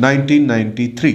1993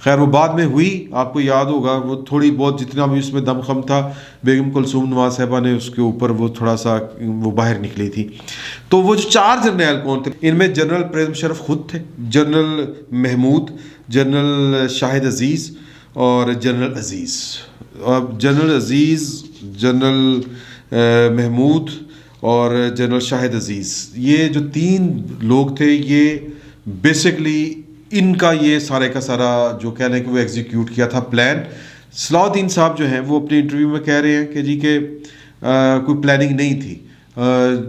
خیر وہ بعد میں ہوئی، آپ کو یاد ہوگا وہ تھوڑی بہت جتنا بھی اس میں دم خم تھا، بیگم کلثوم نواز صاحبہ نے اس کے اوپر وہ تھوڑا سا وہ باہر نکلی تھی. تو وہ جو 4 جرنیل کون تھے، ان میں جنرل پریز مشرف خود تھے، جنرل محمود، جنرل شاہد عزیز اور جنرل عزیز. جنرل عزیز، جنرل محمود اور جنرل شاہد عزیز، یہ جو 3 لوگ تھے، یہ بیسکلی ان کا یہ سارے کا سارا جو کہہ لیں کہ وہ ایگزیکیوٹ کیا تھا پلان. صلاح الدین صاحب جو ہیں وہ اپنے انٹرویو میں کہہ رہے ہیں کہ جی کہ کوئی پلاننگ نہیں تھی،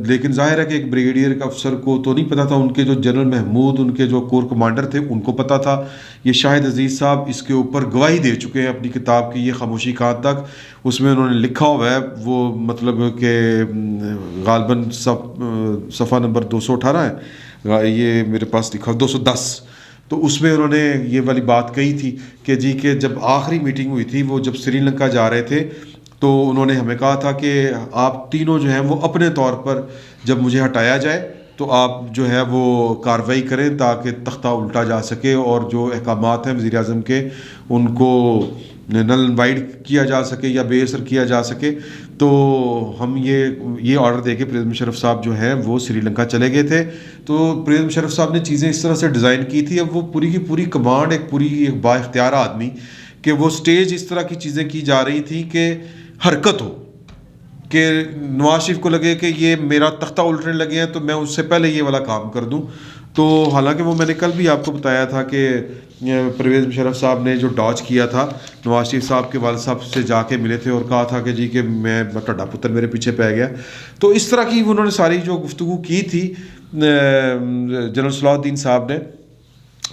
لیکن ظاہر ہے کہ ایک بریگیڈیئر کا افسر کو تو نہیں پتا تھا، ان کے جو جنرل محمود، ان کے جو کور کمانڈر تھے، ان کو پتا تھا. یہ شاہد عزیز صاحب اس کے اوپر گواہی دے چکے ہیں اپنی کتاب کی یہ خاموشی کہاں تک، اس میں انہوں نے لکھا ہوا ہے وہ مطلب کہ غالباً صفحہ نمبر 218 ہے، یہ میرے پاس لکھا 210. تو اس میں انہوں نے یہ والی بات کہی تھی کہ جی کہ جب آخری میٹنگ ہوئی تھی، وہ جب سری لنکا جا رہے تھے، تو انہوں نے ہمیں کہا تھا کہ آپ تینوں جو ہیں وہ اپنے طور پر جب مجھے ہٹایا جائے تو آپ جو ہے وہ کارروائی کریں تاکہ تختہ الٹا جا سکے اور جو احکامات ہیں وزیر اعظم کے ان کو نل اینڈ وائڈ کیا جا سکے یا بے اثر کیا جا سکے. تو ہم یہ آرڈر دے کے پریز مشرف صاحب جو ہیں وہ سری لنکا چلے گئے تھے. تو پریز مشرف صاحب نے چیزیں اس طرح سے ڈیزائن کی تھی، اب وہ پوری کی پوری کمانڈ ایک با اختیار آدمی کہ وہ سٹیج اس طرح کی چیزیں کی جا رہی تھی کہ حرکت ہو، کہ نواز شریف کو لگے کہ یہ میرا تختہ الٹنے لگے ہیں تو میں اس سے پہلے یہ والا کام کر دوں. تو حالانکہ وہ میں نے کل بھی آپ کو بتایا تھا کہ پرویز مشرف صاحب نے جو ڈاج کیا تھا، نواز شریف صاحب کے والد صاحب سے جا کے ملے تھے اور کہا تھا کہ جی کہ میں ٹڈا پتر میرے پیچھے پہ گیا. تو اس طرح کی انہوں نے ساری جو گفتگو کی تھی جنرل صلاح الدین صاحب نے،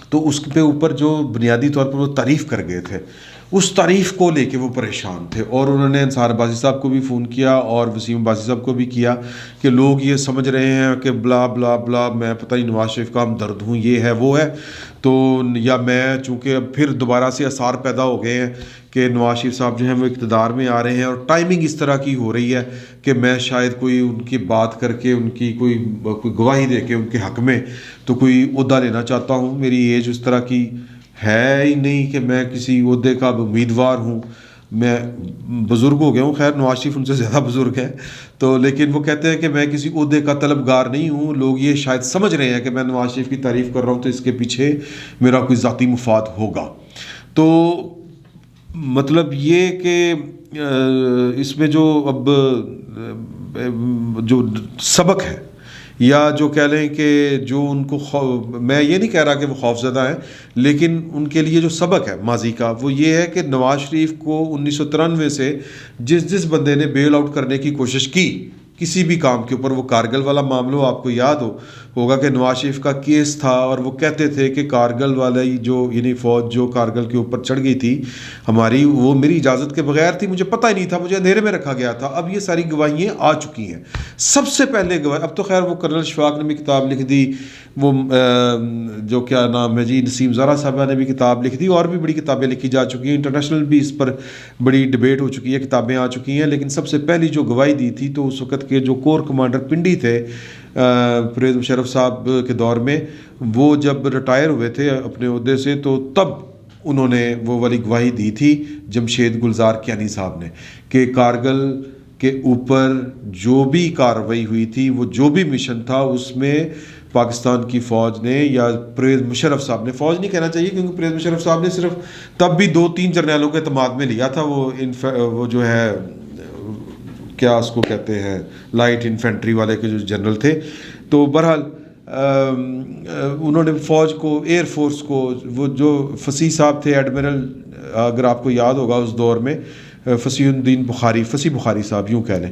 تو اس پہ اوپر جو بنیادی طور پر وہ تعریف کر گئے تھے، اس تعریف کو لے کے وہ پریشان تھے. اور انہوں نے انصار عباسی صاحب کو بھی فون کیا اور وسیم عباسی صاحب کو بھی کیا کہ لوگ یہ سمجھ رہے ہیں کہ بلا بلا بلا میں پتہ نہیں نواز شریف کا ہمدرد ہوں، یہ ہے وہ ہے. تو یا میں چونکہ اب پھر دوبارہ سے آثار پیدا ہو گئے ہیں کہ نواز شریف صاحب جو ہیں وہ اقتدار میں آ رہے ہیں اور ٹائمنگ اس طرح کی ہو رہی ہے کہ میں شاید کوئی ان کی بات کر کے ان کی کوئی گواہی دے کے ان کے حق میں تو کوئی عہدہ لینا چاہتا ہوں. میری ایج اس طرح کی ہے ہی نہیں کہ میں کسی عہدے کا امیدوار ہوں، میں بزرگ ہو گیا ہوں، خیر نواز شریف ان سے زیادہ بزرگ ہیں تو، لیکن وہ کہتے ہیں کہ میں کسی عہدے کا طلبگار نہیں ہوں. لوگ یہ شاید سمجھ رہے ہیں کہ میں نواز شریف کی تعریف کر رہا ہوں تو اس کے پیچھے میرا کوئی ذاتی مفاد ہوگا. تو مطلب یہ کہ اس میں جو اب جو سبق ہے یا جو کہہ لیں کہ جو ان کو میں یہ نہیں کہہ رہا کہ وہ خوف زدہ ہیں، لیکن ان کے لیے جو سبق ہے ماضی کا وہ یہ ہے کہ نواز شریف کو 1993 سے جس بندے نے بیل آؤٹ کرنے کی کوشش کی کسی بھی کام کے اوپر، وہ کارگل والا معاملہ آپ کو یاد ہوگا کہ نواز شریف کا کیس تھا اور وہ کہتے تھے کہ کارگل والی جو یعنی فوج جو کارگل کے اوپر چڑھ گئی تھی ہماری، وہ میری اجازت کے بغیر تھی، مجھے پتہ ہی نہیں تھا، مجھے اندھیرے میں رکھا گیا تھا. اب یہ ساری گواہیاں آ چکی ہیں. سب سے پہلے گواہ، اب تو خیر وہ کرنل اشفاق نے بھی کتاب لکھ دی، وہ جو کیا نام ہے جی نسیم زارا صاحبہ نے بھی کتاب لکھ دی، اور بھی بڑی کتابیں لکھی جا چکی ہیں، انٹرنیشنل بھی اس پر بڑی ڈبیٹ ہو چکی ہے، کتابیں آ چکی ہیں. لیکن سب سے پہلی جو گواہی دی تھی تو اس وقت کے جو کور کمانڈر پنڈی تھے پرویز مشرف صاحب کے دور میں، وہ جب ریٹائر ہوئے تھے اپنے عہدے سے تو تب انہوں نے وہ والی گواہی دی تھی جمشید گلزار کیانی صاحب نے کہ کارگل کے اوپر جو بھی کارروائی ہوئی تھی، وہ جو بھی مشن تھا، اس میں پاکستان کی فوج نے یا پرویز مشرف صاحب نے، فوج نہیں کہنا چاہیے کیونکہ پرویز مشرف صاحب نے صرف تب بھی 2-3 جرنیلوں کے اعتماد میں لیا تھا، وہ جو ہے کیا اس کو کہتے ہیں لائٹ انفینٹری والے کے جو جنرل تھے. تو بہرحال انہوں نے فوج کو، ایئر فورس کو، وہ جو فصیح صاحب تھے ایڈمرل، اگر آپ کو یاد ہوگا اس دور میں فصیح الدین بخاری، فصیح بخاری صاحب یوں کہہ لیں،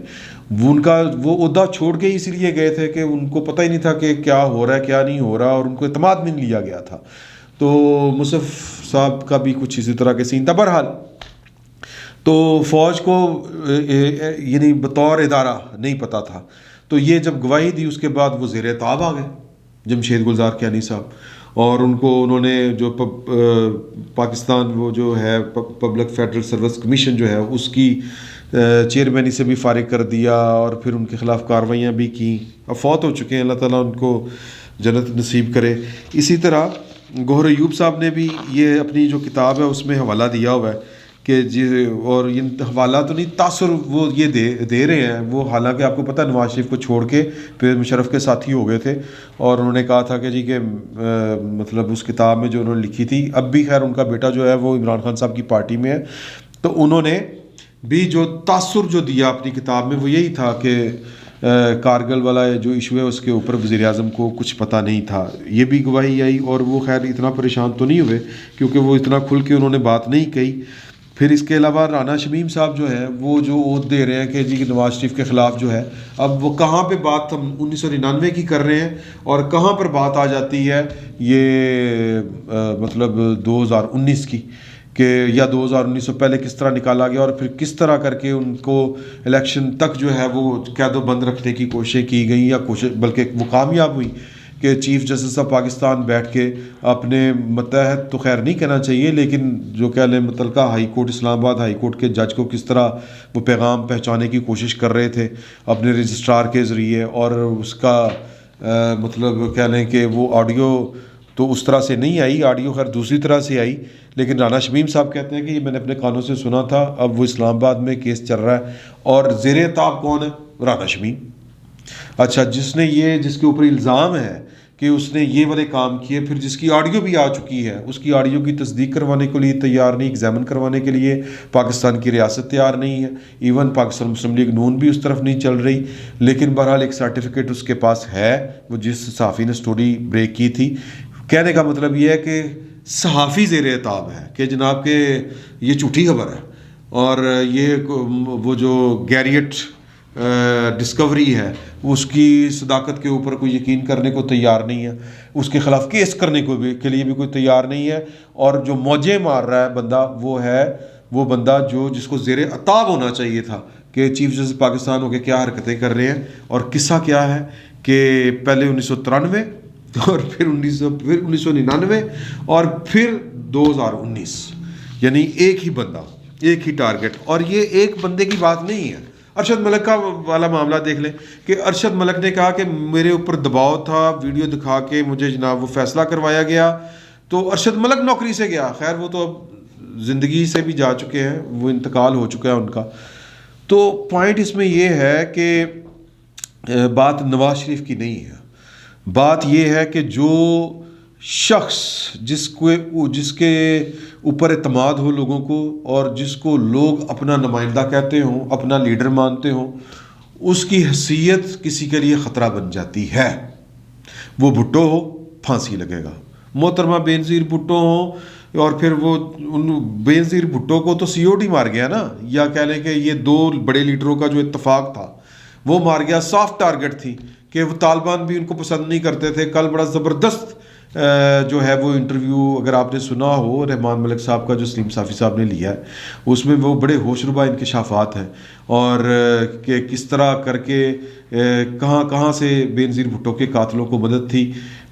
وہ ان کا وہ عہدہ چھوڑ کے اسی لیے گئے تھے کہ ان کو پتہ ہی نہیں تھا کہ کیا ہو رہا ہے کیا نہیں ہو رہا، اور ان کو اعتماد میں لیا گیا تھا. تو مصطفی صاحب کا بھی کچھ اسی طرح کے سین تھا. بہرحال تو فوج کو یعنی بطور ادارہ نہیں پتہ تھا. تو یہ جب گواہی دی اس کے بعد وہ زیر اعتاب آ گئے جمشید گلزار کیانی صاحب، اور ان کو انہوں نے جو پاکستان وہ جو ہے پبلک فیڈرل سروس کمیشن جو ہے اس کی چیئرمینی سے بھی فارغ کر دیا، اور پھر ان کے خلاف کارروائیاں بھی کیں. اب فوت ہو چکے ہیں، اللہ تعالیٰ ان کو جنت نصیب کرے. اسی طرح گوہر ایوب صاحب نے بھی یہ اپنی جو کتاب ہے اس میں حوالہ دیا ہوا ہے کہ جی، اور یہ حوالہ تو نہیں، تاثر وہ یہ دے رہے ہیں وہ، حالانکہ آپ کو پتہ ہے نواز شریف کو چھوڑ کے پھر مشرف کے ساتھی ہو گئے تھے، اور انہوں نے کہا تھا کہ جی کہ مطلب اس کتاب میں جو انہوں نے لکھی تھی، اب بھی خیر ان کا بیٹا جو ہے وہ عمران خان صاحب کی پارٹی میں ہے، تو انہوں نے بھی جو تاثر جو دیا اپنی کتاب میں وہ یہی تھا کہ کارگل والا جو ایشو ہے اس کے اوپر وزیر اعظم کو کچھ پتہ نہیں تھا، یہ بھی گواہی آئی، اور وہ خیر اتنا پریشان تو نہیں ہوئے کیونکہ وہ اتنا کھل کے انہوں نے بات نہیں کہی۔ پھر اس کے علاوہ رانا شمیم صاحب جو ہے وہ جو عہد دے رہے ہیں کہ جی نواز شریف کے خلاف جو ہے، اب وہ کہاں پہ بات ہم 1999 کی کر رہے ہیں اور کہاں پر بات آ جاتی ہے یہ مطلب 2019 کی، کہ یا 2019 سے پہلے کس طرح نکالا گیا اور پھر کس طرح کر کے ان کو الیکشن تک جو ہے وہ قید و بند رکھنے کی کوشش کی گئی، یا کوشش بلکہ وہ کامیاب ہوئی کہ چیف جسٹس آف پاکستان بیٹھ کے اپنے متحد تو خیر نہیں کہنا چاہیے لیکن جو کہہ لیں متعلقہ ہائی کورٹ اسلام آباد ہائی کورٹ کے جج کو کس طرح وہ پیغام پہنچانے کی کوشش کر رہے تھے اپنے رجسٹرار کے ذریعے، اور اس کا مطلب کہہ لیں کہ وہ آڈیو تو اس طرح سے نہیں آئی، آڈیو خیر دوسری طرح سے آئی، لیکن رانا شمیم صاحب کہتے ہیں کہ یہ میں نے اپنے کانوں سے سنا تھا، اب وہ اسلام آباد میں کیس چل رہا ہے، اور زیر اعتاب کون ہے؟ رانا شمیم۔ اچھا، جس نے یہ جس کے اوپر الزام ہے کہ اس نے یہ والے کام کیے، پھر جس کی آڈیو بھی آ چکی ہے، اس کی آڈیو کی تصدیق کروانے کے لیے تیار نہیں، ایگزامن کروانے کے لیے پاکستان کی ریاست تیار نہیں ہے، ایون پاکستان مسلم لیگ نون بھی اس طرف نہیں چل رہی، لیکن بہرحال ایک سرٹیفکیٹ اس کے پاس ہے، وہ جس صحافی نے سٹوری بریک کی تھی۔ کہنے کا مطلب یہ ہے کہ صحافی زیر اعتاب ہے کہ جناب کہ یہ جھوٹی خبر ہے، اور یہ وہ جو گیریٹ ڈسکوری ہے اس کی صداقت کے اوپر کوئی یقین کرنے کو تیار نہیں ہے، اس کے خلاف کیس کرنے کو بھی کے لیے بھی کوئی تیار نہیں ہے، اور جو موجیں مار رہا ہے بندہ وہ ہے وہ بندہ جس کو زیر عتاب ہونا چاہیے تھا کہ چیف جسٹس پاکستان ہو کے کیا حرکتیں کر رہے ہیں، اور قصہ کیا ہے کہ پہلے 1993 اور پھر 1999 اور پھر 2019، یعنی ایک ہی بندہ ایک ہی ٹارگٹ، اور یہ ایک بندے کی بات نہیں ہے۔ ارشد ملک کا والا معاملہ دیکھ لیں کہ ارشد ملک نے کہا کہ میرے اوپر دباؤ تھا، ویڈیو دکھا کے مجھے جناب وہ فیصلہ کروایا گیا، تو ارشد ملک نوکری سے گیا، خیر وہ تو اب زندگی سے بھی جا چکے ہیں، وہ انتقال ہو چکا ہے ان کا۔ تو پوائنٹ اس میں یہ ہے کہ بات نواز شریف کی نہیں ہے، بات یہ ہے کہ جو شخص جس کے اوپر اعتماد ہو لوگوں کو، اور جس کو لوگ اپنا نمائندہ کہتے ہوں، اپنا لیڈر مانتے ہوں، اس کی حیثیت کسی کے لیے خطرہ بن جاتی ہے۔ وہ بھٹو ہو، پھانسی لگے گا، محترمہ بینظیر بھٹو ہو، اور پھر وہ بینظیر بھٹو کو تو سی او ڈی مار گیا نا، یا کہہ لیں کہ یہ دو بڑے لیڈروں کا جو اتفاق تھا وہ مار گیا، سافٹ ٹارگٹ تھی کہ وہ طالبان بھی ان کو پسند نہیں کرتے تھے۔ کل بڑا زبردست جو ہے وہ انٹرویو اگر آپ نے سنا ہو رحمان ملک صاحب کا جو سلیم صافی صاحب نے لیا ہے، اس میں وہ بڑے ہوشربا انکشافات ہیں، اور کہ کس طرح کر کے کہاں کہاں سے بینظیر بھٹو کے قاتلوں کو مدد تھی،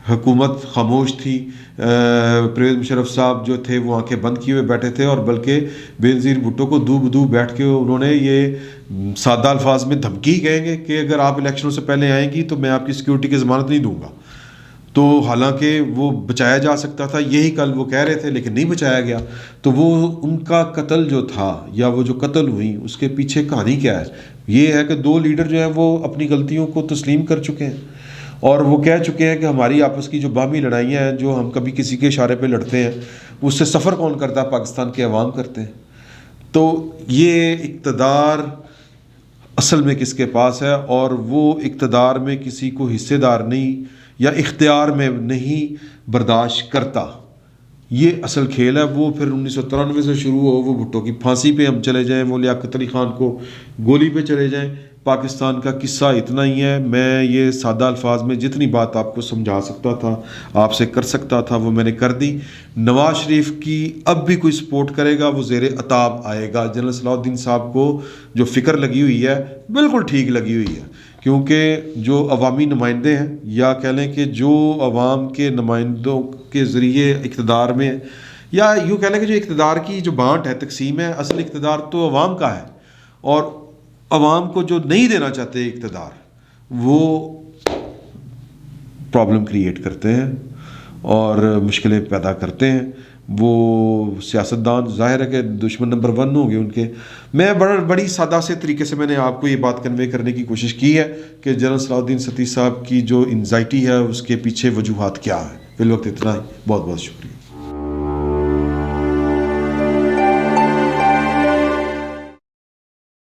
حکومت خاموش تھی، پرویز مشرف صاحب جو تھے وہ آنکھیں بند کیے ہوئے بیٹھے تھے، اور بلکہ بینظیر بھٹو کو دو بدو بیٹھ کے انہوں نے یہ سادہ الفاظ میں دھمکی کہیں گے کہ اگر آپ الیکشنوں سے پہلے آئیں گی تو میں آپ کی سیکیورٹی کی ضمانت نہیں دوں گا، تو حالانکہ وہ بچایا جا سکتا تھا، یہی کل وہ کہہ رہے تھے، لیکن نہیں بچایا گیا۔ تو وہ ان کا قتل جو تھا، یا وہ جو قتل ہوئی، اس کے پیچھے کہانی کیا ہے؟ یہ ہے کہ دو لیڈر جو ہیں وہ اپنی غلطیوں کو تسلیم کر چکے ہیں، اور وہ کہہ چکے ہیں کہ ہماری آپس کی جو باہمی لڑائیاں ہیں، جو ہم کبھی کسی کے اشارے پہ لڑتے ہیں، اس سے سفر کون کرتا ہے؟ پاکستان کے عوام کرتے ہیں۔ تو یہ اقتدار اصل میں کس کے پاس ہے، اور وہ اقتدار میں کسی کو حصے دار نہیں یا اختیار میں نہیں برداشت کرتا، یہ اصل کھیل ہے۔ وہ پھر 1993 سے شروع ہو، وہ بھٹو کی پھانسی پہ ہم چلے جائیں، وہ لیاقت علی خان کو گولی پہ چلے جائیں، پاکستان کا قصہ اتنا ہی ہے۔ میں یہ سادہ الفاظ میں جتنی بات آپ کو سمجھا سکتا تھا، آپ سے کر سکتا تھا، وہ میں نے کر دی۔ نواز شریف کی اب بھی کوئی سپورٹ کرے گا، وہ زیر عتاب آئے گا۔ جنرل صلاح الدین صاحب کو جو فکر لگی ہوئی ہے بالکل ٹھیک لگی ہوئی ہے، کیونکہ جو عوامی نمائندے ہیں، یا کہہ لیں کہ جو عوام کے نمائندوں کے ذریعے اقتدار میں، یا یوں کہہ لیں کہ جو اقتدار کی جو بانٹ ہے، تقسیم ہے، اصل اقتدار تو عوام کا ہے، اور عوام کو جو نہیں دینا چاہتے اقتدار، وہ پرابلم کریٹ کرتے ہیں، اور مشکلیں پیدا کرتے ہیں. وہ سیاستدان ظاہر ہے کہ دشمن نمبر 1 ہوں گے ان کے. میں بڑی سادہ سے طریقے سے میں نے آپ کو یہ بات کنوے کرنے کی کوشش کی ہے کہ جنرل صلاح الدین ستی صاحب کی جو انزائٹی ہے اس کے پیچھے وجوہات کیا ہے. فی الوقت اتنا ہی. بہت بہت شکریہ.